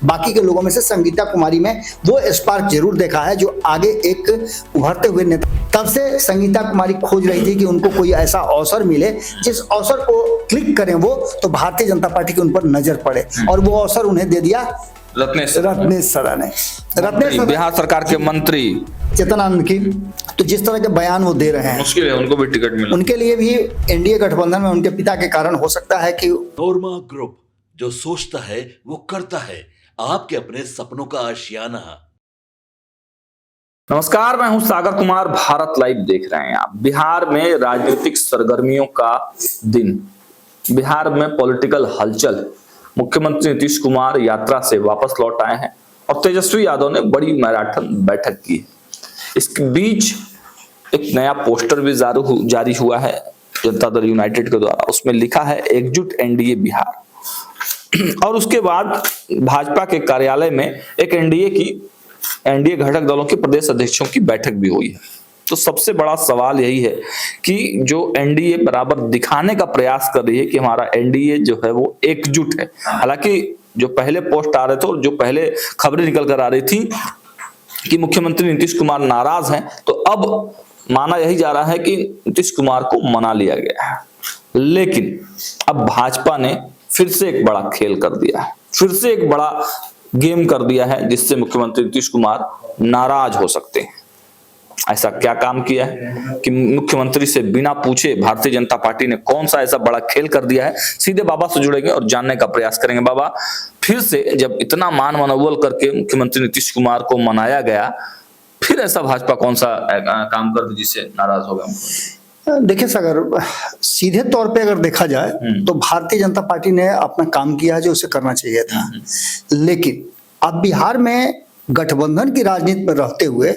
बाकी के लोगों में से संगीता कुमारी में वो स्पार्क जरूर देखा है जो आगे एक उभरते हुए नेता। तब से संगीता कुमारी खोज रही थी कि उनको कोई ऐसा अवसर मिले जिस अवसर को क्लिक करें वो तो भारतीय जनता पार्टी के उन पर नजर पड़े, और वो अवसर उन्हें दे दिया रत्नेश सदा ने। रत्नेश बिहार सरकार के मंत्री चेतनानंद की, तो जिस तरह के बयान वो दे रहे हैं मुश्किल है उनको भी टिकट मिला। उनके लिए भी एनडीए गठबंधन में उनके पिता के कारण हो सकता है कि नोरमा ग्रुप, जो सोचता है वो करता है, आपके अपने सपनों का आशियाना। नमस्कार, मैं हूं सागर कुमार, भारत लाइव देख रहे हैं आप। बिहार में राजनीतिक सरगर्मियों का दिन, बिहार में पॉलिटिकल हलचल। मुख्यमंत्री नीतीश कुमार यात्रा से वापस लौट आए हैं और तेजस्वी यादव ने बड़ी मैराथन बैठक की। इसके बीच एक नया पोस्टर भी जारी हुआ है जनता दल यूनाइटेड के द्वारा। उसमें लिखा है एकजुट एनडीए बिहार। और उसके बाद भाजपा के कार्यालय में एक एनडीए घटक दलों के प्रदेश अध्यक्षों की बैठक भी हुई है। तो सबसे बड़ा सवाल यही है कि जो एनडीए बराबर दिखाने का प्रयास कर रही है कि हमारा एनडीए जो है वो एकजुट है। हालांकि जो पहले पोस्ट आ रहे थे और जो पहले खबरें निकल कर आ रही थी कि मुख्यमंत्री नीतीश कुमार नाराज हैं, तो अब माना यही जा रहा है कि नीतीश कुमार को मना लिया गया है। लेकिन अब भाजपा ने फिर से एक बड़ा खेल कर दिया है, फिर से एक बड़ा गेम कर दिया है जिससे मुख्यमंत्री नीतीश कुमार नाराज हो सकते हैं। ऐसा क्या काम किया है कि मुख्यमंत्री से बिना पूछे भारतीय जनता पार्टी ने कौन सा ऐसा बड़ा खेल कर दिया है? सीधे बाबा से जुड़ेंगे और जानने का प्रयास करेंगे। बाबा, फिर से जब इतना मान मनोबल करके मुख्यमंत्री नीतीश कुमार को मनाया गया, फिर ऐसा भाजपा कौन सा काम कर दी जिससे नाराज हो गया? देखिए सागर, सीधे तौर पे अगर देखा जाए तो भारतीय जनता पार्टी ने अपना काम किया जो उसे करना चाहिए था। लेकिन अब बिहार में गठबंधन की राजनीति में रहते हुए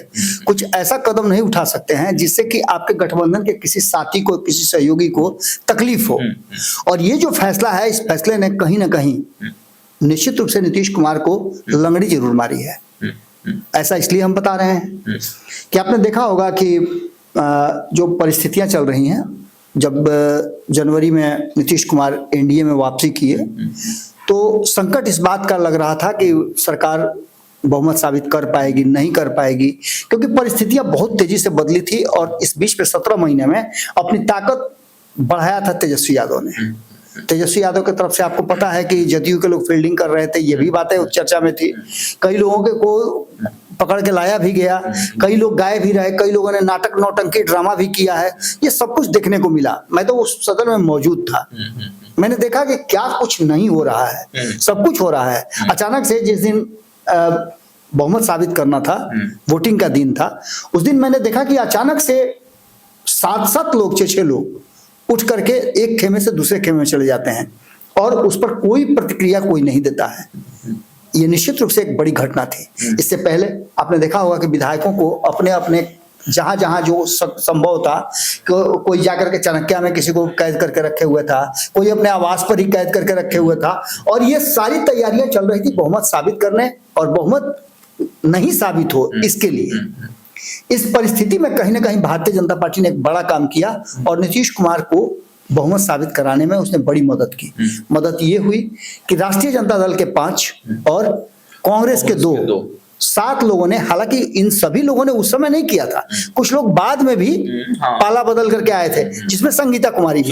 कुछ ऐसा कदम नहीं उठा सकते हैं जिससे कि आपके गठबंधन के किसी साथी को, किसी सहयोगी को तकलीफ हो। और ये जो फैसला है, इस फैसले ने कहीं ना कहीं निश्चित रूप से नीतीश कुमार को लंगड़ी जरूर मारी है। ऐसा इसलिए हम बता रहे हैं कि आपने देखा होगा कि जो परिस्थितियां चल रही हैं, जब जनवरी में नीतीश कुमार एनडीए में वापसी किए तो संकट इस बात का लग रहा था कि सरकार बहुमत साबित कर पाएगी, नहीं कर पाएगी, क्योंकि परिस्थितियां बहुत तेजी से बदली थी। और इस बीच में 17 महीने में अपनी ताकत बढ़ाया था तेजस्वी यादव ने। तेजस्वी यादव की तरफ से आपको पता है कि जदयू के लोग फील्डिंग कर रहे थे, ये भी बातें चर्चा में थी। कई लोगों के को पकड़ के लाया भी गया, कई लोग गाए भी रहे, कई लोगों ने नाटक नौटंकी ड्रामा भी किया है। ये सब कुछ देखने को मिला। मैं तो उस सदन में मौजूद था, मैंने देखा कि क्या कुछ नहीं हो रहा है, सब कुछ हो रहा है। अचानक से जिस दिन बहुमत साबित करना था, वोटिंग का दिन था, उस दिन मैंने देखा कि अचानक से 7-7 लोग, 6-6 लोग उठ करके एक खेमे से दूसरे खेमे में चले जाते हैं और उस पर कोई प्रतिक्रिया कोई नहीं देता है। ये निश्चित रूप से एक बड़ी घटना थी। इससे पहले आपने देखा होगा कि विधायकों को अपने अपने जहां जहां जो संभव था, कोई जाकर के चाणक्य में किसी को कैद करके रखे हुए था, कोई अपने आवास पर ही कैद करके रखे हुए था। और ये सारी तैयारियां चल रही थी बहुमत साबित करने, और बहुमत नहीं साबित हो इसके लिए। इस परिस्थिति में कहीं ना कहीं भारतीय जनता पार्टी ने एक बड़ा काम किया और नीतीश कुमार को बहुमत साबित कराने में उसने बड़ी मदद की। मदद ये हुई कि राष्ट्रीय जनता दल के 5 और कांग्रेस के 2 7 लोगों ने, हालांकि इन सभी लोगों ने उस समय नहीं किया था, कुछ लोग बाद में भी पाला बदल करके आए थे, जिसमें संगीता कुमारी भी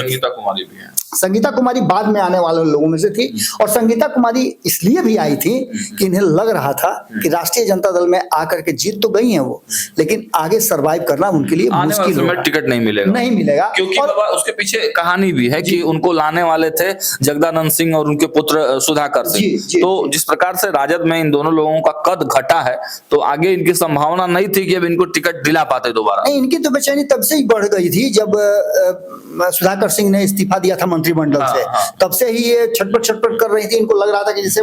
है। संगीता कुमारी बाद में आने वाले लोगों में से थी। और संगीता कुमारी इसलिए भी आई थी कि इन्हें लग रहा था कि राष्ट्रीय जनता दल में आकर के जीत तो गई हैं वो, लेकिन आगे सरवाइव करना उनके लिए मुश्किल होगा, टिकट नहीं मिलेगा। क्योंकि बाबा उसके पीछे कहानी भी है कि उनको लाने वाले थे जगदानंद सिंह और उनके पुत्र सुधाकर सिंह। तो जिस प्रकार से राजद में इन दोनों लोगों का कद घटा है, तो आगे इनकी संभावना नहीं थी कि अब इनको टिकट दिला पाते दोबारा। नहीं, इनकी तो बेचैनी तब से ही बढ़ गई थी जब सुधाकर सिंह ने इस्तीफा दिया था मंत्रिमंडल से। तब से ही ये छटपट कर रही थी। इनको लग रहा था कि जैसे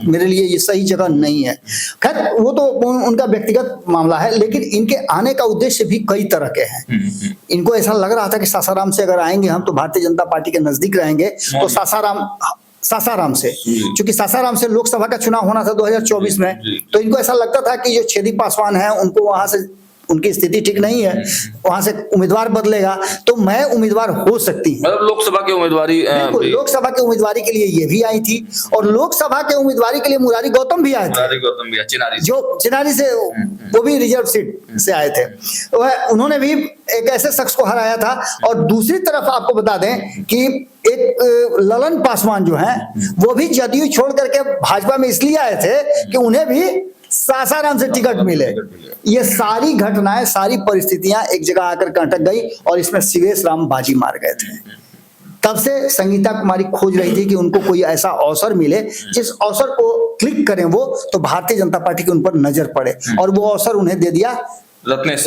मेरे लिए ये सही जगह नहीं है। खैर, वो तो उनका व्यक्तिगत मामला है, लेकिन इनके आने का उद्देश्य भी कई तरह के हैं। इनको ऐसा लग रहा था कि सासाराम से अगर आएंगे हम तो भारतीय जनता पार्टी के नजदीक रहेंगे, तो सासाराम से, क्योंकि सासाराम से लोकसभा का चुनाव होना था 2024 में, तो इनको ऐसा लगता था कि जो छेदी पासवान है उनको वहां से उनकी स्थिति ठीक नहीं है, वहां से उम्मीदवार बदलेगा तो मैं उम्मीदवार हो सकती हूँ। मतलब लोकसभा की उम्मीदवारी बिल्कुल, लोकसभा की उम्मीदवारी के लिए ये भी आई थी और लोकसभा के उम्मीदवारी के लिए मुरारी गौतम भी आए थे, जो चिनारी से, वो भी रिजर्व सीट से आए थे। वह उन्होंने भी एक ऐसे शख्स को हराया था। और दूसरी तरफ आपको बता दें कि एक ललन पासवान जो हैं वो भी जदयू छोड़ करके भाजपा में इसलिए आए थे कि उन्हें भी सासाराम से टिकट मिले। ये सारी घटनाएं, सारी परिस्थितियां एक जगह आकर अटक गई और इसमें शिवेश राम बाजी मार गए थे। तब से संगीता कुमारी खोज रही थी कि उनको कोई ऐसा अवसर मिले जिस अवसर को क्लिक करें वो, तो भारतीय जनता पार्टी के उन पर नजर पड़े, और वो अवसर उन्हें दे दिया रत्नेश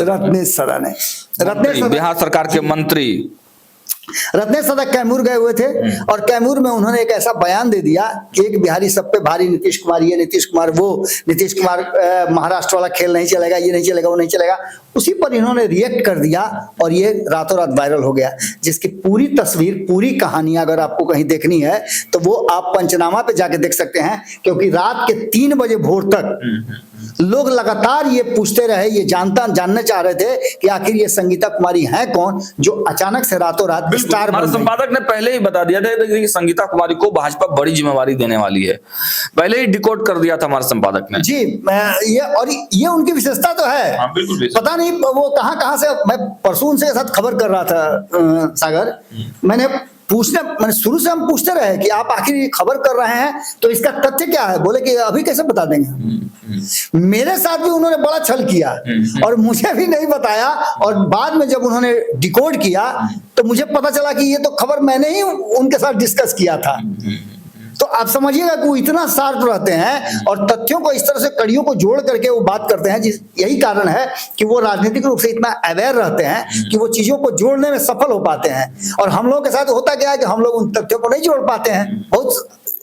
सदा ने। रत्नेश बिहार सरकार के मंत्री रत्नेश सदा कैमूर गए हुए थे और कैमूर में उन्होंने एक ऐसा बयान दे दिया कि एक बिहारी सब पे भारी, नीतीश कुमार ये, नीतीश कुमार वो, नीतीश कुमार महाराष्ट्र वाला खेल नहीं चलेगा, ये नहीं चलेगा, वो नहीं चलेगा। उसी पर इन्होंने रिएक्ट कर दिया और ये रातों रात वायरल हो गया, जिसकी पूरी तस्वीर, पूरी कहानी अगर आपको कहीं देखनी है तो वो आप पंचनामा पे जाके देख सकते हैं, क्योंकि रात के 3 बजे भोर तक लोग लगातार ये पूछते रहे, ये जानना चाह रहे थे कि आखिर ये संगीता कुमारी है कौन जो अचानक से रातों रात स्टार हमारे बन गई। संपादक ने पहले ही बता दिया था कि संगीता कुमारी को भाजपा बड़ी जिम्मेवारी देने वाली है, पहले ही डिकोड कर दिया था हमारे संपादक ने। जी, ये उनकी विशेषता तो है। हाँ, बिल्कुल। पता नहीं वो कहां से, मैं परसों उनसे साथ खबर कर रहा था सागर, मैंने शुरू से हम पूछते रहे कि आप आखिर ये खबर कर रहे हैं तो इसका तथ्य क्या है, बोले कि अभी कैसे बता देंगे। मेरे साथ भी उन्होंने बड़ा छल किया और मुझे भी नहीं बताया, और बाद में जब उन्होंने डिकोड किया तो मुझे पता चला कि ये तो खबर मैंने ही उनके साथ डिस्कस किया था। तो आप समझिएगा कि वो इतना शार्प रहते हैं और तथ्यों को इस तरह से कड़ियों को जोड़ करके वो बात करते हैं, यही कारण है कि वो राजनीतिक रूप से इतना अवेयर रहते हैं कि वो चीजों को जोड़ने में सफल हो पाते हैं। और हम लोगों के साथ होता क्या है कि हम लोग उन तथ्यों को नहीं जोड़ पाते हैं।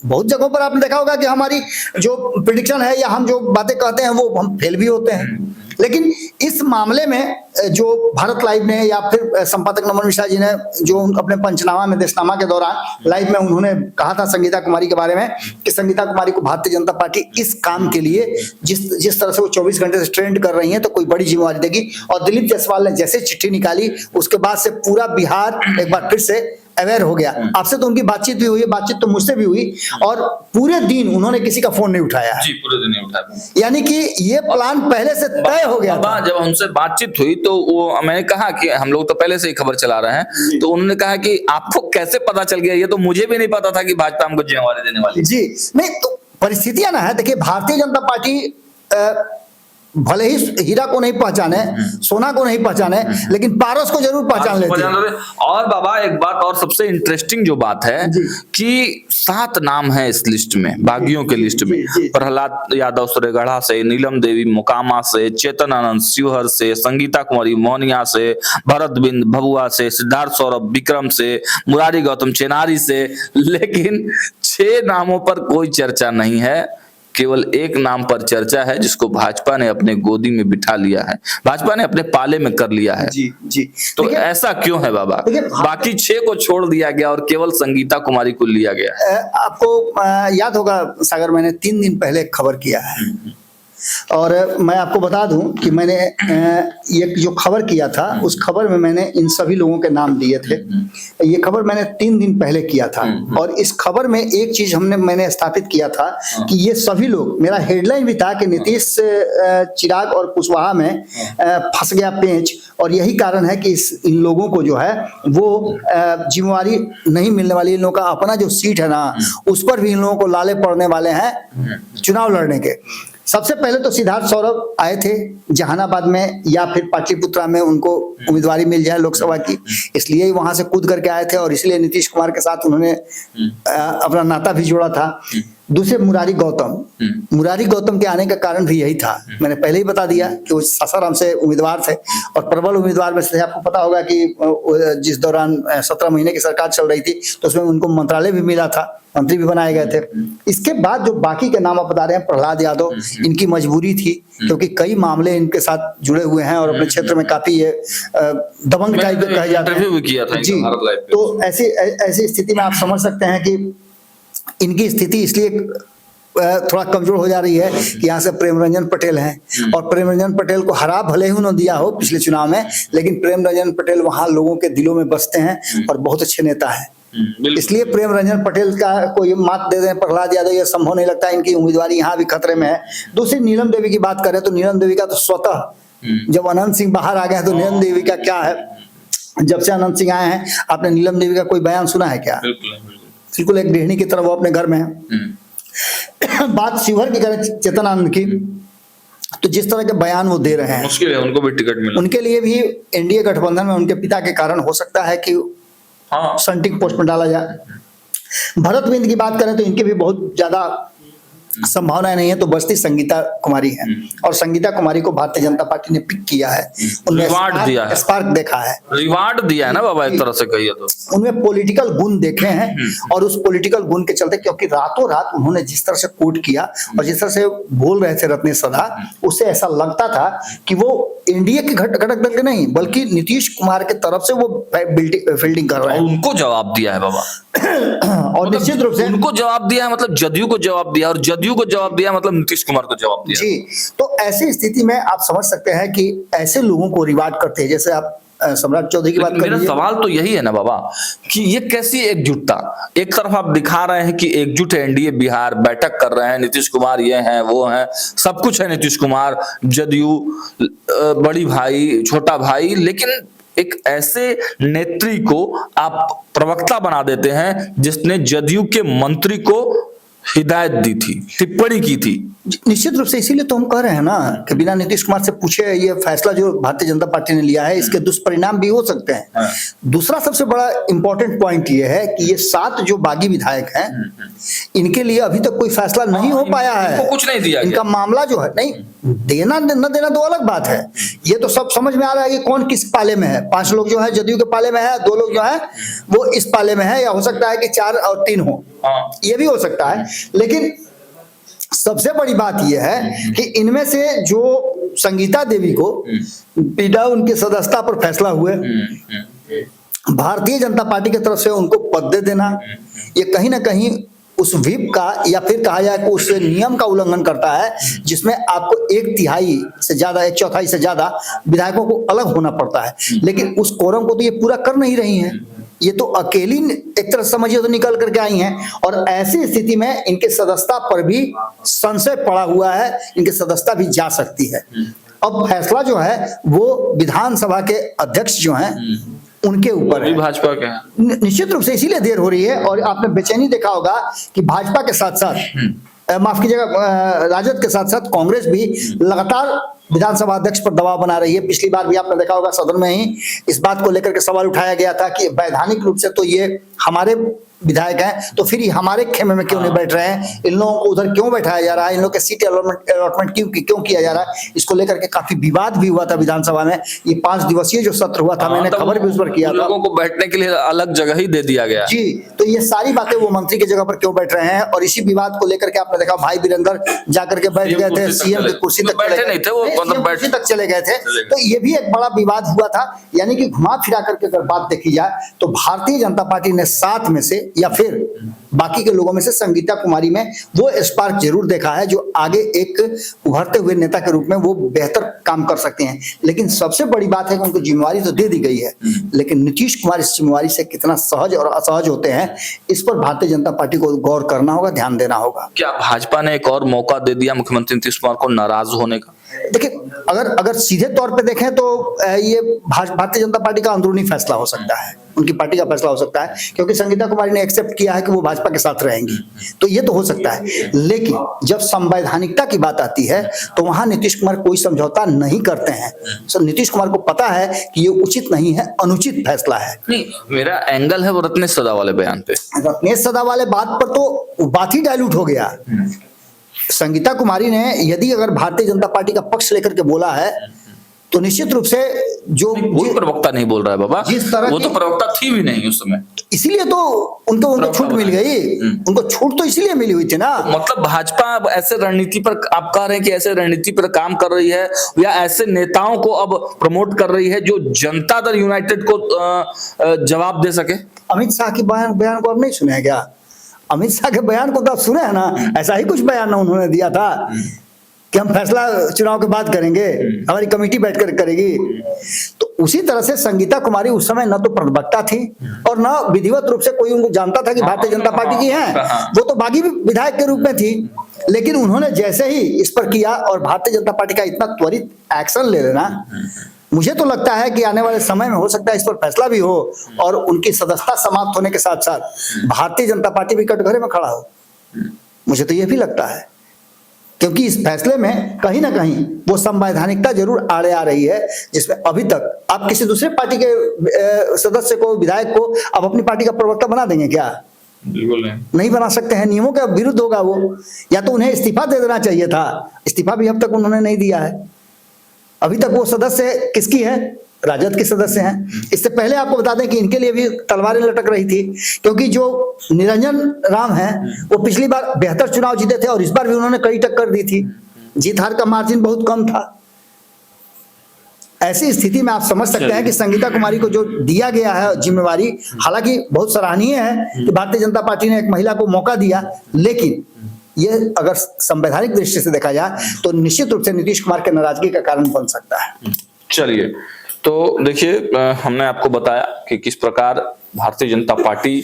बहुत जगहों पर आपने देखा होगा कि हमारी जो प्रिडिक्शन है या हम जो बातें कहते हैं वो हम फेल भी होते हैं। लेकिन इस मामले में जो भारत लाइव ने या फिर संपादक नमन मिश्रा जी ने जो अपने पंचनामा में, देशनामा के दौरान लाइव में उन्होंने कहा था संगीता कुमारी के बारे में कि संगीता कुमारी को भारतीय जनता पार्टी इस काम के लिए जिस तरह से वो 24 घंटे से ट्रेंड कर रही है तो कोई बड़ी जिम्मेवारी देगी। और दिलीप जायसवाल ने जैसे चिट्ठी निकाली उसके बाद से पूरा बिहार एक बार फिर से अवेयर हो गया। आपसे तो उनकी बातचीत भी हुई है, बातचीत तो मुझसे भी हुई, और पूरे दिन उन्होंने किसी का फोन नहीं उठाया है। जी, पूरे दिन नहीं उठाया। यानी कि ये प्लान पहले से तय हो गया था। जब हमसे बातचीत हुई तो वो मैंने कहा कि हम लोग तो पहले से ही खबर चला रहे हैं, तो उन्होंने कहा कि आपको कैसे पता चल गया, ये तो मुझे भी नहीं पता था कि भाजपा हमको जिम्मेवारी देने वाली। जी नहीं, तो परिस्थितियां ना है, देखिए भारतीय जनता पार्टी भले ही हीरा को नहीं पहचाने, सोना को नहीं पहचाने, लेकिन पारस को जरूर पहचान लेती है। और बाबा एक बात और सबसे इंटरेस्टिंग जो बात है कि 7 नाम है इस लिस्ट में, बागियों के लिस्ट में। प्रहलाद यादव सुरेगढ़ा से, नीलम देवी मोकामा से, चेतन आनंद शिवहर से, संगीता कुमारी मोनिया से, भरत बिंद भभुआ से, सिद्धार्थ सौरभ विक्रम से, मुरारी गौतम चेनारी से। लेकिन 6 नामों पर कोई चर्चा नहीं है, केवल एक नाम पर चर्चा है जिसको भाजपा ने अपने गोदी में बिठा लिया है, भाजपा ने अपने पाले में कर लिया है। जी। तो ऐसा क्यों है बाबा? बाकी 6 को छोड़ दिया गया और केवल संगीता कुमारी को लिया गया। आपको याद होगा सागर, मैंने 3 दिन पहले खबर किया है और मैं आपको बता दूं कि मैंने ये जो खबर किया था उस खबर में मैंने इन सभी लोगों के नाम दिए थे। ये खबर मैंने 3 दिन पहले किया था और इस खबर में एक चीज मैंने स्थापित किया था कि ये सभी लोग, मेरा हेडलाइन भी था कि नीतीश चिराग और कुशवाहा में फंस गया पेंच, और यही कारण है कि इन लोगों को जो है वो जिम्मेवारी नहीं मिलने वाली। इन लोगों का अपना जो सीट है ना उस पर भी इन लोगों को लाले पड़ने वाले हैं चुनाव लड़ने के। सबसे पहले तो सिद्धार्थ सौरभ आए थे जहानाबाद में या फिर पाटलिपुत्रा में, उनको उम्मीदवारी मिल जाए लोकसभा की, इसलिए ही वहां से कूद करके आए थे और इसलिए नीतीश कुमार के साथ उन्होंने अपना नाता भी जोड़ा था। दूसरे मुरारी गौतम के आने का कारण भी यही था, मैंने पहले ही बता दिया कि वो सासाराम से उम्मीदवार थे और प्रबल उम्मीदवार में से। आपको पता होगा कि जिस दौरान 17 महीने की सरकार चल रही थी तो उसमें उनको मंत्रालय भी मिला था, मंत्री भी बनाए गए थे। इसके बाद जो बाकी के नाम आप बता रहे हैं, प्रहलाद यादव, इनकी मजबूरी थी क्योंकि कई मामले इनके साथ जुड़े हुए हैं और अपने क्षेत्र में काफी ये दबंग टाइप के कहे जाते हैं। जी, तो ऐसी स्थिति में आप समझ सकते हैं कि इनकी स्थिति इसलिए थोड़ा कमजोर हो जा रही है कि यहाँ से प्रेम रंजन पटेल हैं, और प्रेम रंजन पटेल को हरा भले ही उन्होंने दिया हो पिछले चुनाव में, लेकिन प्रेम रंजन पटेल वहां लोगों के दिलों में बसते हैं और बहुत अच्छे नेता हैं। इसलिए प्रेम रंजन पटेल का कोई मात दे दें प्रहलाद यादव, ये संभव नहीं लगता। इनकी उम्मीदवारी यहाँ भी खतरे में है। दूसरी नीलम देवी की बात करें तो नीलम देवी का तो स्वतः जब अनंत सिंह बाहर आ गए तो नीलम देवी का क्या है, जब से अनंत सिंह आए हैं आपने नीलम देवी का कोई बयान सुना है क्या? बिल्कुल एक गृहिणी की तरह वो अपने घर में है। बात शिवहर की करें चेतनानंद की, तो जिस तरह के बयान वो दे रहे हैं, मुश्किल है उनको भी टिकट मिलना। उनके लिए भी एनडीए गठबंधन में उनके पिता के कारण हो सकता है कि संटिंग पोस्ट में डाला जाए। भरत बिंद की बात करें तो इनके भी बहुत ज्यादा संभावनाएं नहीं है, तो बस्ती संगीता कुमारी है, और संगीता कुमारी को भारतीय जनता पार्टी ने पिक किया है, उनमें रिवार्ड दिया है, स्पार्क देखा है, रिवार्ड दिया है ना बाबा, एक तरह से कहिए तो उनमें पॉलिटिकल गुण देखे हैं, और उस पॉलिटिकल गुण के चलते, क्योंकि रातों रात उन्होंने जिस तरह से कोट किया और जिस तरह से बोल रहे थे रत्नेश सदा, उससे ऐसा लगता था कि वो एनडीए के घटक दल के नहीं बल्कि नीतीश कुमार के तरफ से वो फील्डिंग कर रहे हैं। उनको जवाब दिया है बाबा, और निश्चित रूप से उनको जवाब दिया है, मतलब जदयू को जवाब दिया, और जदयू को जवाब दिया मतलब नीतीश कुमार को जवाब दिया जी। तो ऐसी स्थिति में आप समझ सकते हैं कि ऐसे लोगों को रिवार्ड करते हैं, जैसे आप सम्राट चौधरी की बात कर मेरा सवाल तो यही है ना बाबा कि ये कैसी एकजुटता, एक तरफ आप दिखा रहे हैं कि एकजुट है एनडीए बिहार, बैठक कर रहे हैं, नीतीश कुमार ये हैं वो हैं, सब कुछ है नीतीश कुमार, जदयू, बड़ी भाई छोटा भाई, लेकिन एक ऐसे नेत्री को आप प्रवक्ता बना देते हैं जिसने जदयू के मंत्री को हिदायत दी थी, टिप्पणी की थी। निश्चित रूप से इसीलिए तो हम कह रहे हैं ना कि बिना नीतीश कुमार से पूछे ये फैसला जो भारतीय जनता पार्टी ने लिया है इसके दुष्परिणाम भी हो सकते हैं। दूसरा सबसे बड़ा इंपॉर्टेंट पॉइंट ये है कि ये 7 जो बागी विधायक हैं इनके लिए अभी तक कोई फैसला नहीं हो पाया है, कुछ नहीं दिया, इनका मामला जो है नहीं देना न देना तो अलग बात है, ये तो सब समझ में आ रहा है कि कौन किस पाले में है। 5 लोग जो है जदयू के पाले में है, 2 लोग जो है वो इस पाले में है, या हो सकता है कि 4 और 3 हो, ये भी हो सकता है। लेकिन सबसे बड़ी बात यह है कि इनमें से जो संगीता देवी को बिना उनकी सदस्यता पर फैसला हुए, भारतीय जनता पार्टी की तरफ से उनको पद दे देना, ये कहीं ना कहीं उस व्हिप का या फिर कहा जाए कि उस नियम का उल्लंघन करता है जिसमें आपको 1/3 से ज्यादा 1/4 से ज्यादा विधायकों को अलग होना पड़ता है, लेकिन उस कोरम को तो ये पूरा कर नहीं रही हैं, ये तो अकेली एक तरह समझिए तो निकल करके आई हैं, और ऐसी स्थिति में इनके सदस्यता पर भी संशय पड़ा हुआ है, इनकी सदस्यता भी जा सकती है। अब फैसला जो है वो विधानसभा के अध्यक्ष जो हैं उनके ऊपर है, भाजपा के निश्चित रूप से इसीलिए देर हो रही है। और आपने बेचैनी देखा होगा कि भाजपा के साथ साथ माफ कीजिएगा राजद के साथ साथ कांग्रेस भी लगातार विधानसभा अध्यक्ष पर दबाव बना रही है। पिछली बार भी आपने देखा होगा सदन में ही इस बात को लेकर के सवाल उठाया गया था कि वैधानिक रूप से तो ये हमारे विधायक हैं, तो फिर हमारे खेमे में क्यों नहीं बैठ रहे हैं, इन लोगों को उधर क्यों बैठाया जा रहा है, इन लोगों के सीट अलॉटमेंट क्यों किया जा रहा है। इसको लेकर के काफी विवाद भी हुआ था विधानसभा में। ये 5 दिवसीय जो सत्र हुआ था, मैंने खबर भी उस पर किया था, लोगों को बैठने के लिए अलग जगह ही दे दिया गया जी। तो ये सारी बातें वो मंत्री की जगह पर क्यों बैठ रहे हैं, और इसी विवाद को लेकर के आपने देखा भाई वीरेंद्र जाकर के बैठ गए थे, सीएम की कुर्सी तक चले गए थे, तो ये भी एक बड़ा विवाद हुआ था। यानी कि घुमा फिरा करके अगर बात देखी जाए तो भारतीय जनता पार्टी ने 7 में से या फिर बाकी के लोगों में से संगीता कुमारी में वो स्पार्क जरूर देखा है जो आगे एक उभरते हुए नेता के रूप में वो बेहतर काम कर सकते हैं। लेकिन सबसे बड़ी बात है कि उनको जिम्मेवारी तो दे दी गई है, लेकिन नीतीश कुमार इस जिम्मेवारी से कितना सहज और असहज होते हैं, इस पर भारतीय जनता पार्टी को गौर करना होगा, ध्यान देना होगा। क्या भाजपा ने एक और मौका दे दिया मुख्यमंत्री नीतीश कुमार को नाराज होने का? देखिए, अगर सीधे तौर पे देखें तो ये भारतीय जनता पार्टी का अंदरूनी फैसला हो सकता है, उनकी पार्टी का फैसला हो सकता है, क्योंकि संगीता कुमारी ने एक्सेप्ट किया है कि वो भाजपा के साथ रहेंगी, तो ये तो हो सकता है। लेकिन जब संवैधानिकता की बात आती है तो वहां नीतीश कुमार कोई समझौता नहीं करते हैं। नीतीश कुमार को पता है कि ये उचित नहीं है, अनुचित फैसला है। नहीं, मेरा एंगल है वो रत्नेश सदा वाले बयान पे। रत्नेश सदा वाले बात पर तो बात ही डाइल्यूट हो गया। संगीता कुमारी ने यदि अगर भारतीय जनता पार्टी का पक्ष लेकर के बोला है तो निश्चित रूप से जो प्रवक्ता नहीं बोल रहा है बाबा, जिस तरह वो तो प्रवक्ता थी भी नहीं उस समय, इसीलिए तो उनको छूट मिल गई। उनको छूट तो इसीलिए मिली हुई थी ना। मतलब भाजपा ऐसे रणनीति पर, आप कह रहे हैं कि ऐसे रणनीति पर काम कर रही है या ऐसे नेताओं को अब प्रमोट कर रही है जो जनता दल यूनाइटेड को जवाब दे सके? अमित शाह की बयान को अब नहीं सुना क्या? अमित शाह के बयान को तो आप सुने हैं ना, ऐसा ही कुछ बयान उन्होंने दिया था कि हम फैसला चुनाव के बाद करेंगे, हमारी कमेटी बैठकर करेगी। तो उसी तरह से संगीता कुमारी उस समय न तो प्रवक्ता थी और न विधिवत रूप से कोई उनको जानता था कि भारतीय जनता पार्टी की हैं, वो तो बागी विधायक के रूप में थी। लेकिन उन्होंने जैसे ही इस पर किया और भारतीय जनता पार्टी का इतना त्वरित एक्शन ले लेना, मुझे तो लगता है कि आने वाले समय में हो सकता है इस पर फैसला भी हो और उनकी सदस्यता समाप्त होने के साथ साथ भारतीय जनता पार्टी भी कटघरे में खड़ा हो। मुझे तो यह भी लगता है, क्योंकि इस फैसले में कहीं ना कहीं वो संवैधानिकता जरूर आड़े आ रही है, जिसमें अभी तक आप किसी दूसरे पार्टी के सदस्य को, विधायक को आप अपनी पार्टी का प्रवक्ता बना देंगे क्या? बिल्कुल नहीं बना सकते हैं, नियमों के विरुद्ध होगा वो। या तो उन्हें इस्तीफा दे देना चाहिए था, इस्तीफा भी अब तक उन्होंने नहीं दिया है। अभी तक वो सदस्य किसकी है? राजद के सदस्य हैं। इससे पहले आपको बता दें कि इनके लिए भी तलवारें लटक रही थी, क्योंकि जो निरंजन राम हैं वो पिछली बार बेहतर चुनाव जीते थे और इस बार भी उन्होंने कड़ी टक्कर दी थी, जीत हार का मार्जिन बहुत कम था। ऐसी स्थिति में आप समझ सकते हैं कि संगीता कुमारी को जो दिया गया है जिम्मेवारी, हालांकि बहुत सराहनीय है कि भारतीय जनता पार्टी ने एक महिला को मौका दिया, लेकिन ये अगर संवैधानिक दृष्टि से देखा जाए तो निश्चित रूप से नीतीश कुमार के नाराजगी का कारण बन सकता है। चलिए, तो देखिए, हमने आपको बताया कि किस प्रकार भारतीय जनता पार्टी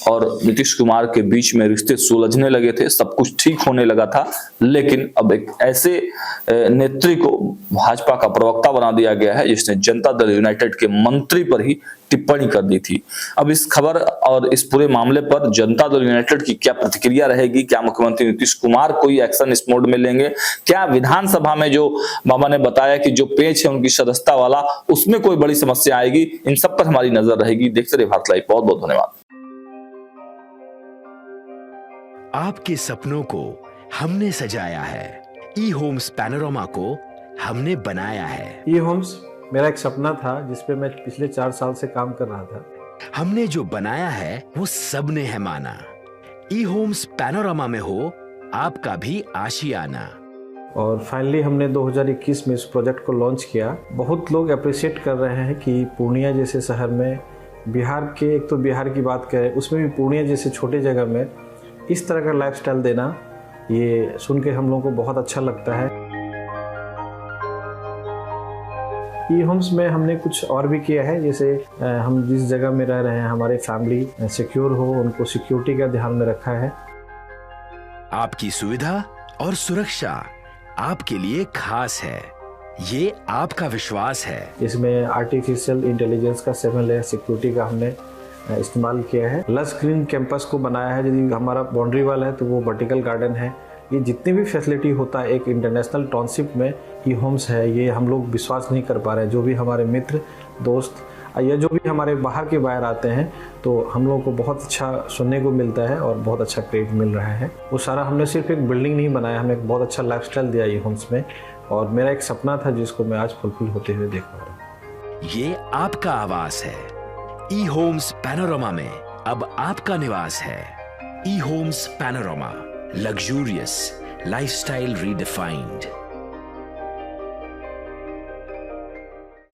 और नीतीश कुमार के बीच में रिश्ते सुलझने लगे थे, सब कुछ ठीक होने लगा था। लेकिन अब एक ऐसे नेत्री को भाजपा का प्रवक्ता बना दिया गया है जिसने जनता दल यूनाइटेड के मंत्री पर ही टिप्पणी कर दी थी। अब इस खबर और इस पूरे मामले पर जनता दल यूनाइटेड की क्या प्रतिक्रिया रहेगी? क्या मुख्यमंत्री नीतीश कुमार कोई एक्शन इस मोड में लेंगे? क्या विधानसभा में जो बाबा ने बताया कि जो पेज है उनकी सदस्यता वाला, उसमें कोई बड़ी समस्या आएगी? इन सब पर हमारी नजर रहेगी। देखते रहिए भारत लाइव। बहुत बहुत धन्यवाद। आपके सपनों को हमने सजाया है, ई होम्स पैनोरमा को हमने बनाया है। ई होम्स मेरा एक सपना था जिसपे मैं पिछले 4 साल से काम कर रहा था। हमने जो बनाया है वो सबने है माना। ई होम्स पैनोरमा में हो आपका भी आशियाना। और फाइनली हमने 2021 में इस प्रोजेक्ट को लॉन्च किया। बहुत लोग अप्रिशिएट कर रहे हैं कि पूर्णिया जैसे शहर में, बिहार के, एक तो बिहार की बात करें उसमें भी पूर्णिया जैसे छोटे जगह में इस तरह का लाइफस्टाइल देना, ये सुन के हम लोगों को बहुत अच्छा लगता है। ई होम्स में हमने कुछ और भी किया है, जैसे हम जिस जगह में रह रहे हैं हमारे फैमिली सिक्योर हो, उनको सिक्योरिटी का ध्यान में रखा है। आपकी सुविधा और सुरक्षा आपके लिए खास है, ये आपका विश्वास है। इसमें आर्टिफिशियल इंटेलिजेंस का 7 लेयर सिक्योरिटी का हमने इस्तेमाल किया है। लस ग्रीन कैंपस को बनाया है। यदि हमारा बाउंड्री वाल है तो वो वर्टिकल गार्डन है। ये जितनी भी फैसिलिटी होता है एक इंटरनेशनल टाउनशिप में ई होम्स है, ये हम लोग विश्वास नहीं कर पा रहे हैं। जो भी हमारे मित्र, दोस्त या जो भी हमारे बाहर के बाहर आते हैं तो हम लोगों को बहुत अच्छा सुनने को मिलता है और बहुत अच्छा क्रेडिट मिल रहा है। वो सारा हमने सिर्फ एक बिल्डिंग नहीं बनाया, हमने एक बहुत अच्छा लाइफस्टाइल दिया ई होम्स में, और मेरा एक सपना था जिसको मैं आज फुलफिल होते हुए देख पा रहा हूँ। ये आपका आवास है। ई होम्स पैनोरमा में अब आपका निवास है। E Homes Panorama, luxurious lifestyle redefined.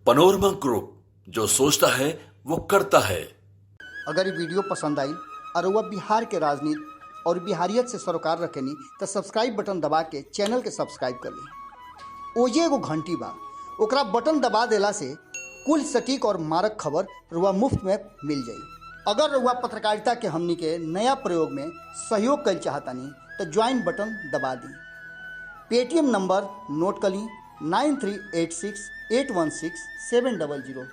Panorama Group, जो सोचता है वो करता है। अगर ये वीडियो पसंद आई और वह बिहार के राजनीति और बिहारियत से सरोकार रखेनी तो सब्सक्राइब बटन दबा के चैनल के सब्सक्राइब कर ली। ओजे एगो घंटी बा, ओकरा बटन दबा देला से कुल सटीक और मारक खबर रुआ मुफ्त में मिल जाई। अगर रुआ पत्रकारिता के हमनी के नया प्रयोग में सहयोग कर चाहतानी तो ज्वाइन बटन दबा दी। पेटीएम नंबर नोट कर ली 9386816700।